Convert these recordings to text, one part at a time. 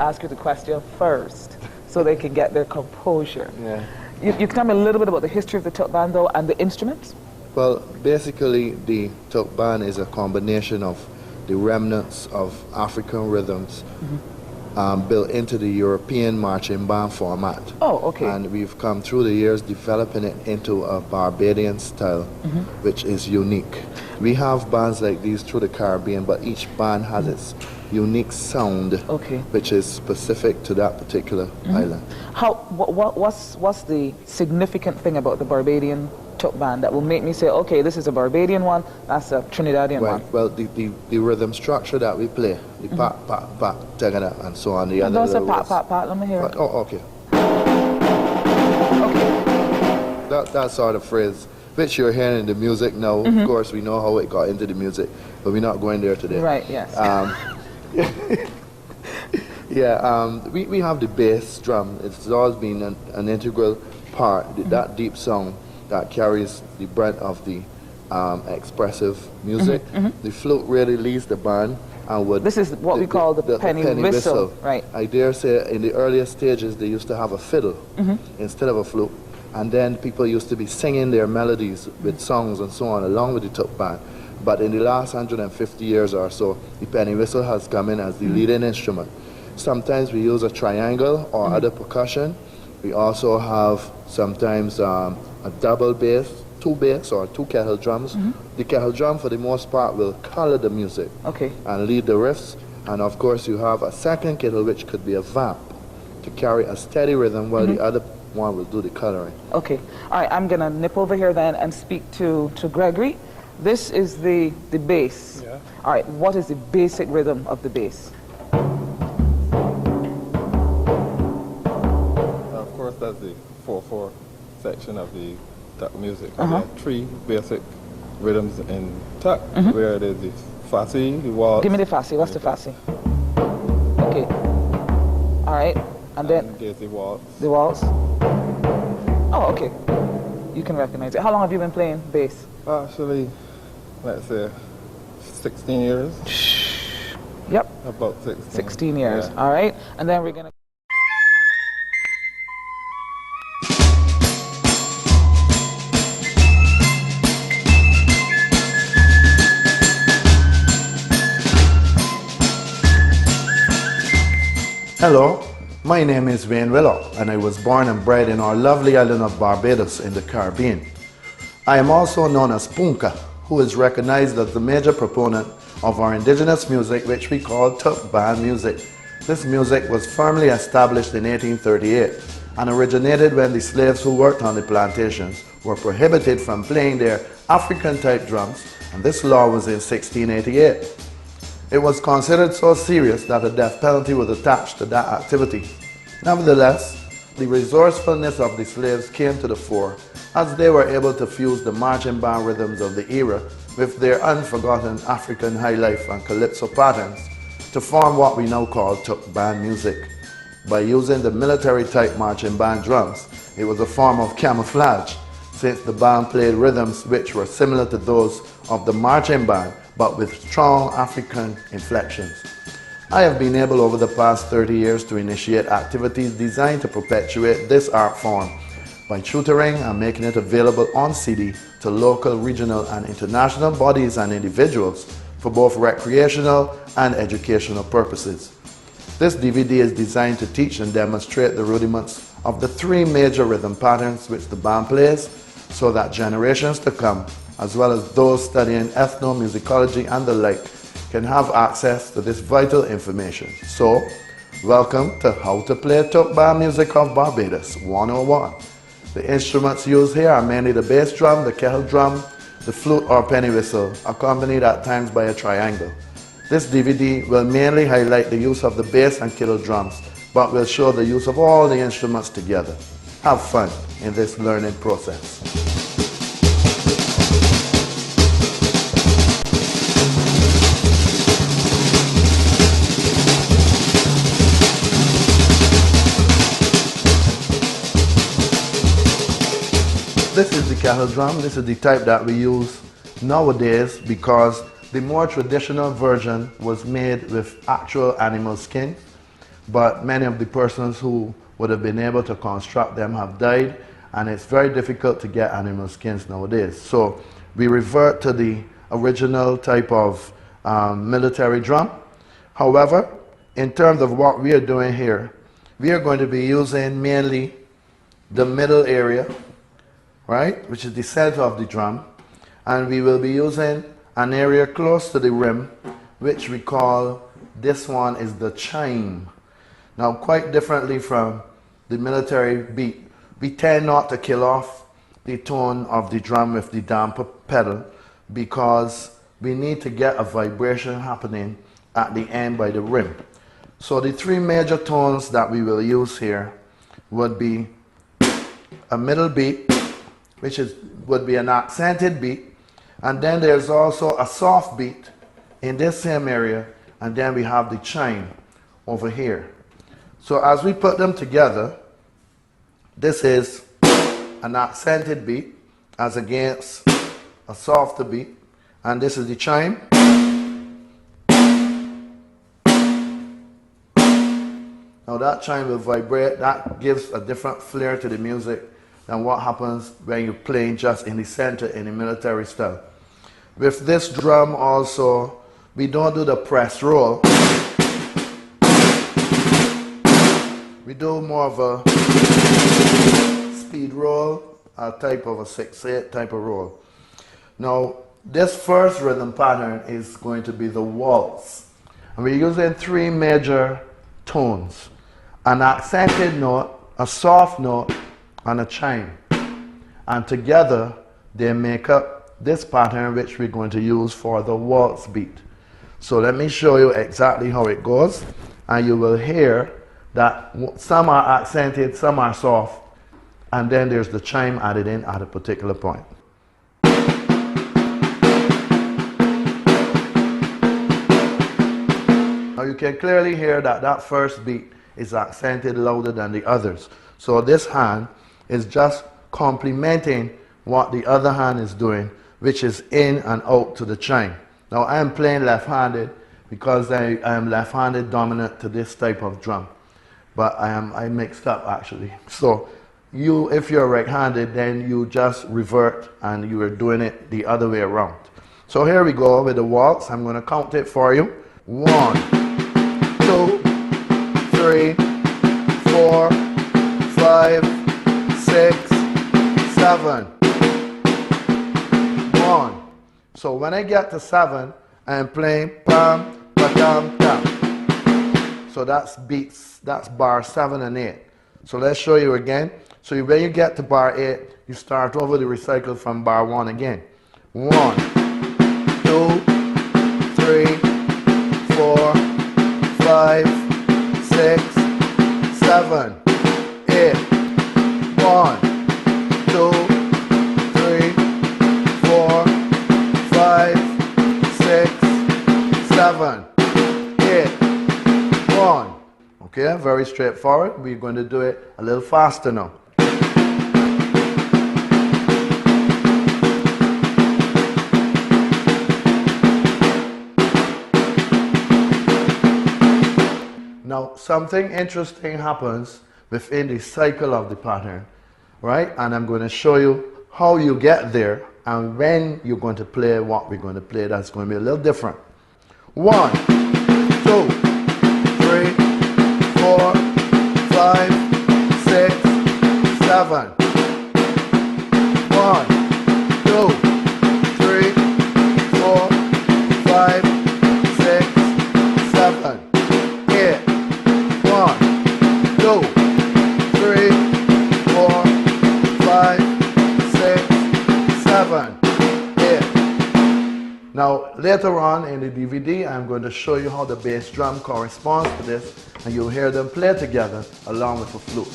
ask you the question first so they can get their composure. Yeah. You can tell me a little bit about the history of the tuk band though and the instruments? Well, basically the tuk band is a combination of the remnants of African rhythms built into the European marching band format. Oh, okay. And we've come through the years developing it into a Barbadian style, which is unique. We have bands like these through the Caribbean, but each band has its unique sound, which is specific to that particular island. What's the significant thing about the Barbadian tuk band that will make me say, okay, this is a Barbadian one, that's a Trinidadian one? Well, the rhythm structure that we play, the pat, pat, pat, tagada, and so on. The other don't say pat, pat, pat, let me hear it. Oh, okay. That sort of phrase, which you're hearing in the music now. Of course, we know how it got into the music, but we're not going there today. Right, yes. We have the bass drum. It's always been an integral part, that deep sound that carries the breadth of the expressive music. The flute really leads the band. And this is what we call the penny whistle. Right. I dare say in the earlier stages they used to have a fiddle instead of a flute. And then people used to be singing their melodies with songs and so on along with the tuk band. But in the last 150 years or so, the penny whistle has come in as the leading instrument. Sometimes we use a triangle or other percussion. We also have sometimes a double bass, two bass or two kettle drums. The kettle drum for the most part will color the music and lead the riffs. And of course you have a second kettle which could be a vamp to carry a steady rhythm while the other one will do the coloring. Okay, all right, I'm gonna nip over here then and speak to Gregory. This is the bass. Yeah. All right, what is the basic rhythm of the bass? Of course, that's the 4/4 section of the tuk music. There are three basic rhythms in tuk, where it is the fassi, the waltz. Give me the fassi. What's the fassi? Okay. All right, and then there's the waltz. The waltz. Oh, okay. You can recognize it. How long have you been playing bass? Actually, let's say 16 years. Yep. About 16. 16 years. Yeah. All right, and then we're gonna. Hello, my name is Wayne Willock and I was born and bred in our lovely island of Barbados in the Caribbean. I am also known as Poonka, who is recognized as the major proponent of our indigenous music, which we call tuk band music. This music was firmly established in 1838 and originated when the slaves who worked on the plantations were prohibited from playing their African type drums, and this law was in 1688. It was considered so serious that a death penalty was attached to that activity. Nevertheless, the resourcefulness of the slaves came to the fore as they were able to fuse the marching band rhythms of the era with their unforgotten African highlife and calypso patterns to form what we now call tuk band music. By using the military type marching band drums, it was a form of camouflage, since the band played rhythms which were similar to those of the marching band but with strong African inflections. I have been able over the past 30 years to initiate activities designed to perpetuate this art form by tutoring and making it available on CD to local, regional and international bodies and individuals for both recreational and educational purposes. This DVD is designed to teach and demonstrate the rudiments of the three major rhythm patterns which the band plays, so that generations to come, as well as those studying ethnomusicology and the like, can have access to this vital information. So, welcome to How to Play Tuk Band Music of Barbados 101. The instruments used here are mainly the bass drum, the kettle drum, the flute or penny whistle, accompanied at times by a triangle. This DVD will mainly highlight the use of the bass and kettle drums, but will show the use of all the instruments together. Have fun in this learning process. This is the kettle drum. This is the type that we use nowadays because the more traditional version was made with actual animal skin. but many of the persons who would have been able to construct them have died, and it's very difficult to get animal skins nowadays. So we revert to the original type of military drum. However, in terms of what we are doing here, we are going to be using mainly the middle area, right, which is the center of the drum, and we will be using an area close to the rim, which we call, this one is the chime. Now, quite differently from the military beat, we tend not to kill off the tone of the drum with the damper pedal, because we need to get a vibration happening at the end by the rim. So the three major tones that we will use here would be a middle beat, which would be an accented beat, and then there's also a soft beat in this same area, and then we have the chime over here. So as we put them together, this is an accented beat as against a softer beat, and this is the chime. Now that chime will vibrate. That gives a different flair to the music than what happens when you're playing just in the center in the military style. With this drum also, we don't do the press roll. We do more of a speed roll, a type of a 6/8 type of roll. Now, this first rhythm pattern is going to be the waltz. And we're using three major tones: an accented note, a soft note, and a chime. And together, they make up this pattern, which we're going to use for the waltz beat. So let me show you exactly how it goes, and you will hear that some are accented, some are soft, and then there's the chime added in at a particular point. Now you can clearly hear that that first beat is accented louder than the others. So this hand is just complementing what the other hand is doing, which is in and out to the chime. Now I am playing left-handed because I am left-handed dominant to this type of drum, but I mixed up actually. So if you're right-handed, then you just revert and you are doing it the other way around. So here we go with the waltz. I'm going to count it for you. 1, 2, 3, 4, 5, 6, 7. 1. So when I get to 7, I am playing pam, pa-dam, tam. So that's beats, that's bar 7 and 8. So let's show you again. So when you get to bar 8, you start over the recycle from bar 1 again. 1, 2, 3, 4, 5, 6, 7, 8. 1, 2, 3, 4, 5, 6, 7, 8. 1. Okay, very straightforward. We're going to do it a little faster now. Now, something interesting happens within the cycle of the pattern, right? And I'm going to show you how you get there and when you're going to play what we're going to play. That's going to be a little different. 1, 2, 3, 4, 5, 6, 7. 1, 2, 3, 4, 5, 6, 7, 8. 1, 2, 3, 4, 5, 6, 7, 8. Now later on in the DVD, I'm going to show you how the bass drum corresponds to this, and you'll hear them play together along with the flute.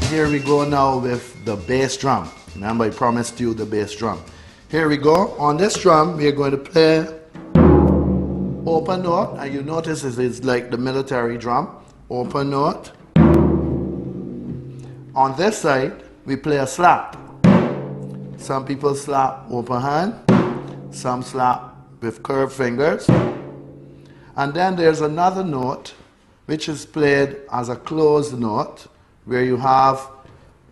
Here we go now with the bass drum. Remember, I promised you the bass drum. Here we go. On this drum, we are going to play open note, and you notice it's like the military drum, open note. On this side, we play a slap. Some people slap open hand, some slap with curved fingers. And then there's another note which is played as a closed note where you have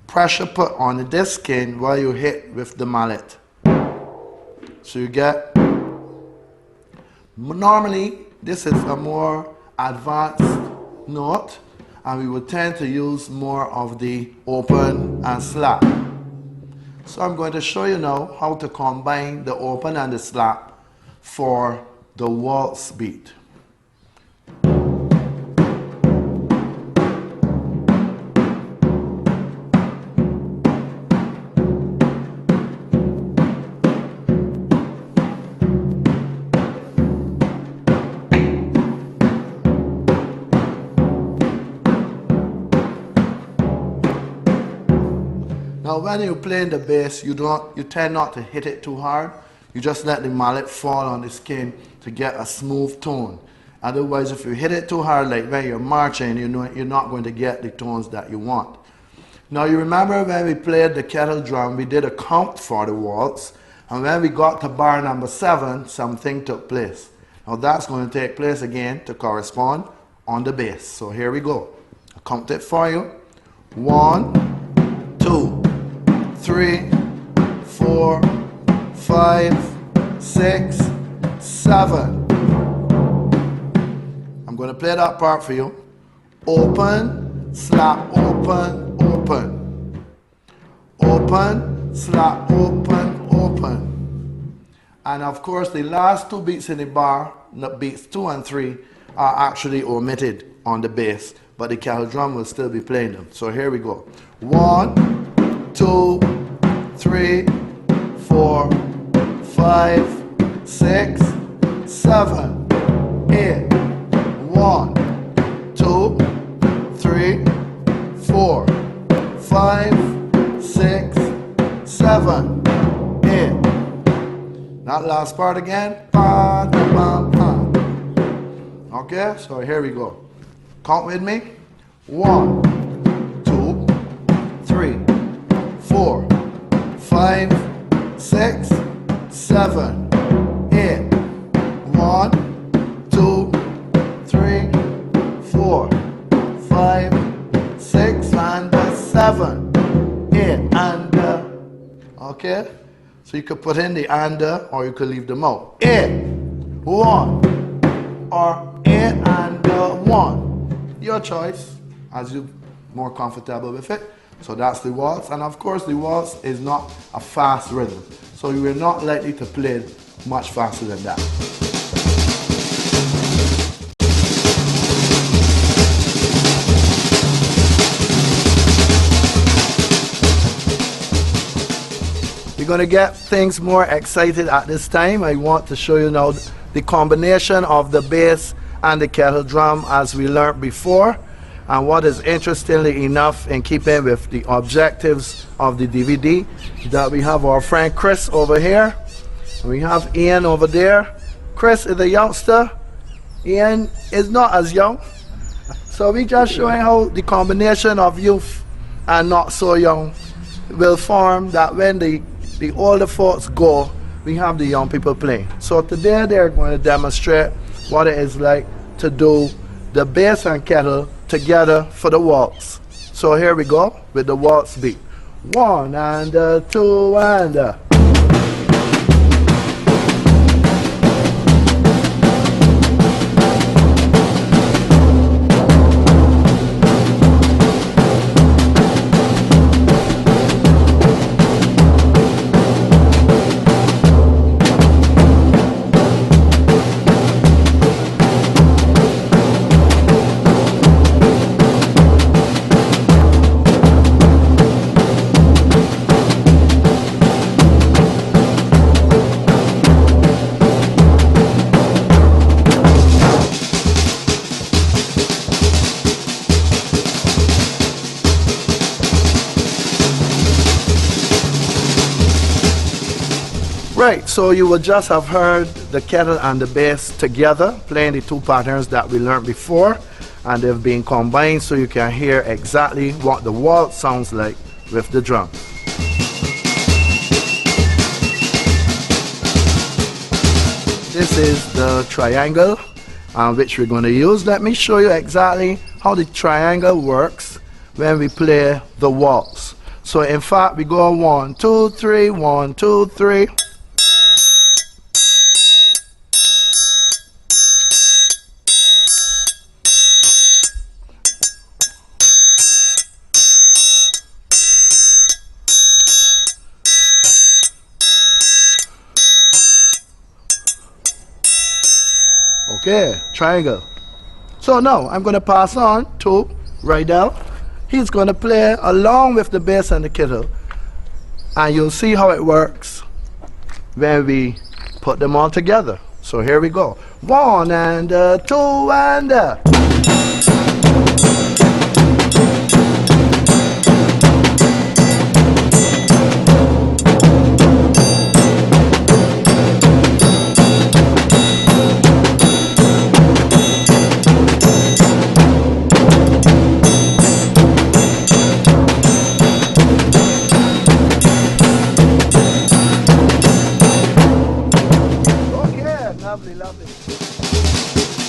pressure put on the disc skin while you hit with the mallet. So you get, normally this is a more advanced note, and we would tend to use more of the open and slap. So I'm going to show you now how to combine the open and the slap for the waltz beat. Now when you're playing the bass, you tend not to hit it too hard. You just let the mallet fall on the skin to get a smooth tone. Otherwise, if you hit it too hard, like when you're marching, you know you're not going to get the tones that you want. Now you remember when we played the kettle drum, we did a count for the waltz, and when we got to bar number 7, something took place. Now that's going to take place again to correspond on the bass. So here we go. I'll count it for you. 1, 2, 3, 4, 5, 6, 7. I'm going to play that part for you. Open, slap, open, open. Open, slap, open, open. And of course, the last 2 beats in the bar, beats 2 and 3, are actually omitted on the bass, but the kettle drum will still be playing them. So here we go. 1, 2, 3, 4, 5, 6, 7, 8. 1, 2, 3, 4, 5, 6, 7, 8. That last part again. Pa, pa, pa. Okay, so here we go. Count with me. 1, 2, 3, 4, 5, 6, 7, 8. 1, 2, 3, 4, 5, 6, and 7, 8, and okay. So you could put in the and or you could leave them out. 8, 1, or 8 and 1. Your choice, as you're more comfortable with it. So that's the waltz, and of course the waltz is not a fast rhythm, so you are not likely to play it much faster than that. We're going to get things more excited at this time. I want to show you now the combination of the bass and the kettle drum as we learned before. And what is interestingly enough, in keeping with the objectives of the DVD, that we have our friend Chris over here. We have Ian over there. Chris is a youngster. Ian is not as young. So we just showing how the combination of youth and not so young will form that when the older folks go, we have the young people playing. So today they're going to demonstrate what it is like to do the bass and kettle together for the waltz. So here we go with the waltz beat. 1 and 2 and Right, so you will just have heard the kettle and the bass together, playing the two patterns that we learned before, and they've been combined so you can hear exactly what the waltz sounds like with the drum. This is the triangle which we're going to use. Let me show you exactly how the triangle works when we play the waltz. So in fact, we go 1, 2, 3, 1, 2, 3. Okay, triangle. So now I'm going to pass on to Rydell. He's going to play along with the bass and the kettle, and you'll see how it works when we put them all together. So here we go. 1 and 2 and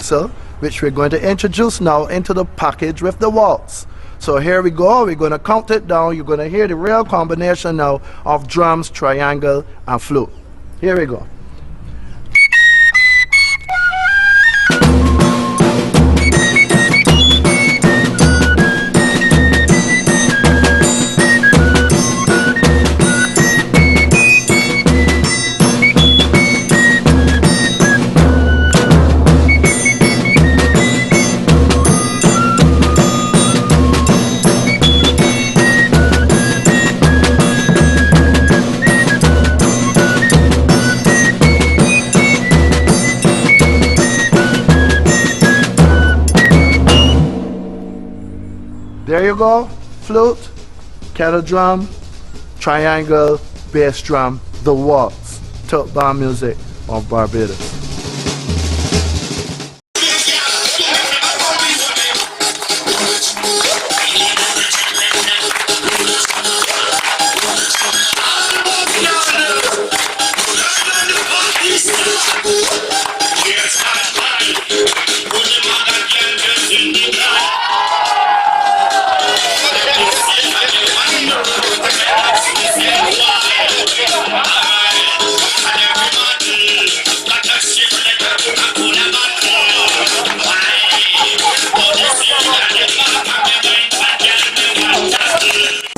So, which we're going to introduce now into the package with the waltz. So here we go, we're going to count it down. You're going to hear the real combination now of drums, triangle, and flute. Here we go. There you go, flute, kettle drum, triangle, bass drum, the waltz, Tuk band music of Barbados.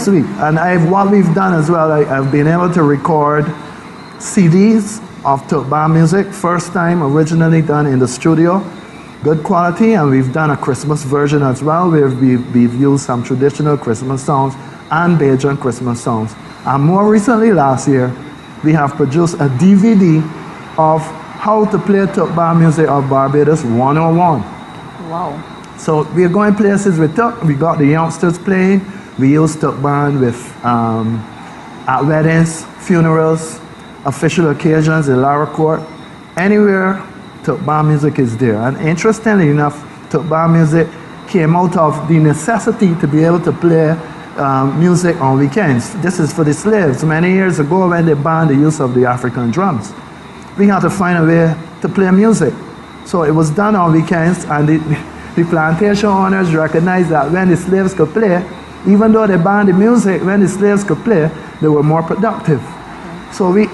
Sweet. And what we've done as well, I've been able to record CDs of Tuk band music, first time originally done in the studio, good quality, and we've done a Christmas version as well where we've used some traditional Christmas songs and Bajan Christmas songs. And more recently, last year, we have produced a DVD of how to play Tuk band music of Barbados 101. Wow. So we're going places with Tuk. We got the youngsters playing. We use Tuk band with at weddings, funerals, official occasions, in Lara Court. Anywhere Tuk band music is there. And interestingly enough, Tuk band music came out of the necessity to be able to play music on weekends. This is for the slaves. Many years ago when they banned the use of the African drums, we had to find a way to play music. So it was done on weekends, and the plantation owners recognized that when the slaves could play, even though they banned the music, when the slaves could play, they were more productive. So we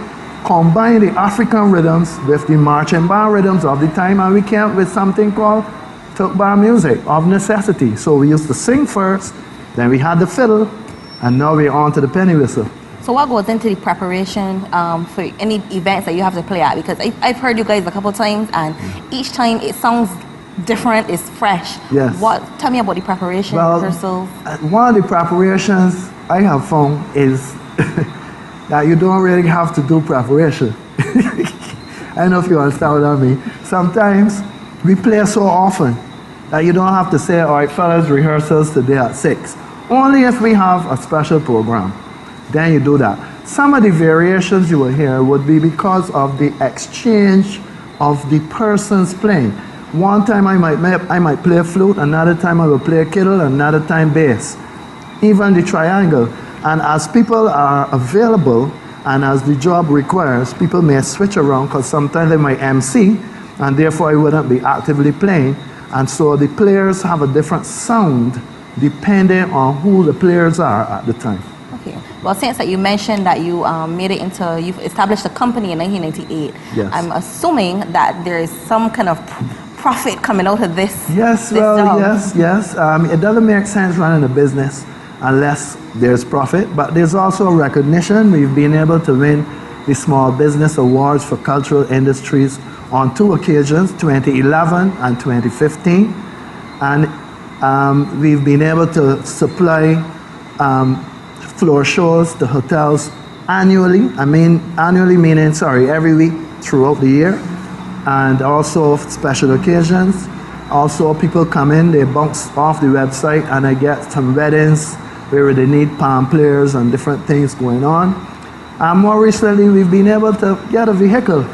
combined the African rhythms with the marching band rhythms of the time, and we came up with something called Tuk band music of necessity. So we used to sing first, then we had the fiddle, and now we're on to the penny whistle. So what goes into the preparation for any events that you have to play at? Because I've heard you guys a couple times, and each time it sounds different, it's fresh. Yes. Tell me about the preparation, rehearsals. One of the preparations I have found is that you don't really have to do preparation. I don't know if you understand what I mean. Sometimes we play so often that you don't have to say, all right, fellas, rehearsals today at 6. Only if we have a special program, then you do that. Some of the variations you will hear would be because of the exchange of the persons playing. One time I might play a flute, another time I will play a fiddle, another time bass. Even the triangle. And as people are available and as the job requires, people may switch around because sometimes they might MC and therefore I wouldn't be actively playing. And so the players have a different sound depending on who the players are at the time. Okay. Well, since that you mentioned that you you've established a company in 1998, Yes. I'm assuming that there is some kind of profit coming out of this. Yes, this well, job. yes. It doesn't make sense running a business unless there's profit, but there's also recognition. We've been able to win the Small Business Awards for Cultural Industries on 2 occasions, 2011 and 2015. And we've been able to supply floor shows to hotels annually. Annually meaning, every week throughout the year. And also special occasions. Also, people come in, they bounce off the website, and I get some weddings where they need palm players and different things going on. And more recently, we've been able to get a vehicle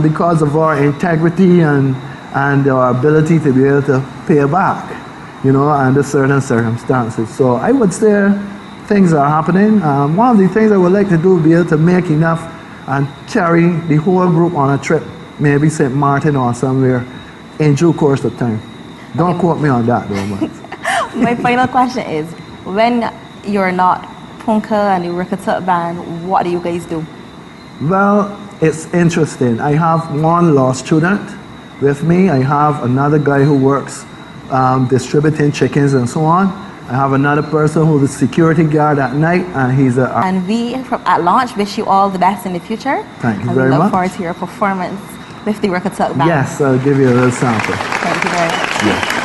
because of our integrity and our ability to be able to pay back, under certain circumstances. So I would say things are happening. One of the things I would like to do would be able to make enough and carry the whole group on a trip, maybe St. Martin or somewhere, in due course of time. Don't quote me on that though, but. My final question is, when you're not Poonka and the Ruk-a-Tuk band, what do you guys do? Well, it's interesting. I have one law student with me. I have another guy who works distributing chickens and so on. I have another person who's a security guard at night, and he's a... And we at Launch wish you all the best in the future. Thank you and very we look much. forward to your performance with the Ruk-a-Tuk band. Yes, I'll give you a little sample. Thank you very much. Yeah.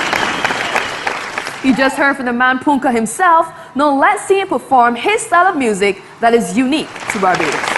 You just heard from the man Poonka himself. Now let's see him perform his style of music that is unique to Barbados.